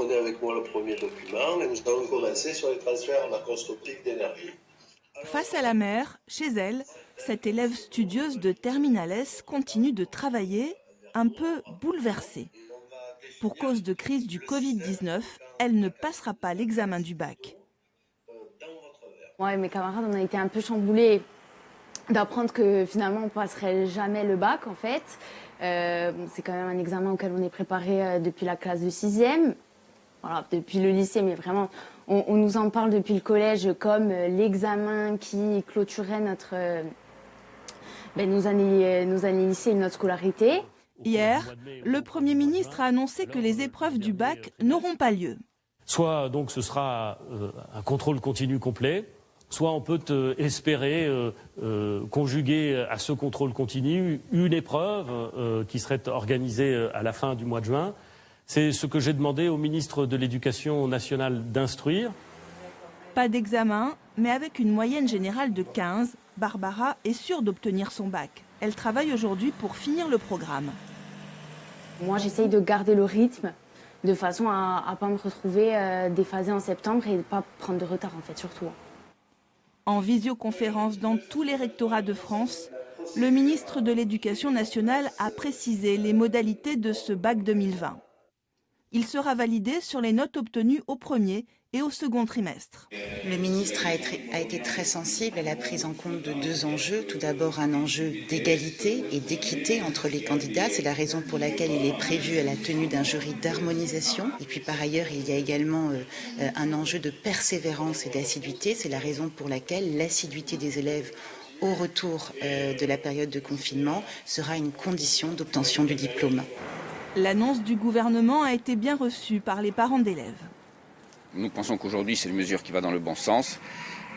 prenez avec moi le premier document et nous allons commencer sur les transferts macroscopiques d'énergie. Face à la mer, chez elle, cette élève studieuse de Terminal S continue de travailler, un peu bouleversée. Pour cause de crise du Covid-19, elle ne passera pas l'examen du bac. Moi et mes camarades, on a été un peu chamboulés d'apprendre que finalement on ne passerait jamais le bac en fait. C'est quand même un examen auquel on est préparé depuis la classe de 6e, voilà, depuis le lycée, mais vraiment on nous en parle depuis le collège comme l'examen qui clôturait nos années lycée et notre scolarité. Hier, le Premier ministre a annoncé que les épreuves du bac n'auront pas lieu. Soit donc ce sera un contrôle continu complet, soit on peut espérer conjuguer à ce contrôle continu une épreuve qui serait organisée à la fin du mois de juin. C'est ce que j'ai demandé au ministre de l'Éducation nationale d'instruire. Pas d'examen, mais avec une moyenne générale de 15, Barbara est sûre d'obtenir son bac. Elle travaille aujourd'hui pour finir le programme. Moi, j'essaye de garder le rythme de façon à ne pas me retrouver déphasée en septembre et ne pas prendre de retard en fait, surtout. En visioconférence dans tous les rectorats de France, le ministre de l'Éducation nationale a précisé les modalités de ce bac 2020. Il sera validé sur les notes obtenues au premier et au second trimestre. Le ministre a été très sensible à la prise en compte de deux enjeux. Tout d'abord, un enjeu d'égalité et d'équité entre les candidats. C'est la raison pour laquelle il est prévu à la tenue d'un jury d'harmonisation. Et puis par ailleurs, il y a également un enjeu de persévérance et d'assiduité. C'est la raison pour laquelle l'assiduité des élèves au retour de la période de confinement sera une condition d'obtention du diplôme. L'annonce du gouvernement a été bien reçue par les parents d'élèves. Nous pensons qu'aujourd'hui, c'est une mesure qui va dans le bon sens.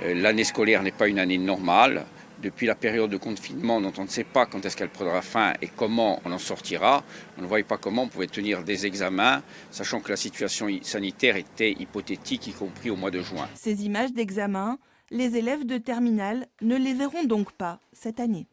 L'année scolaire n'est pas une année normale. Depuis la période de confinement dont on ne sait pas quand est-ce qu'elle prendra fin et comment on en sortira, on ne voyait pas comment on pouvait tenir des examens, sachant que la situation sanitaire était hypothétique, y compris au mois de juin. Ces images d'examen, les élèves de terminale ne les verront donc pas cette année.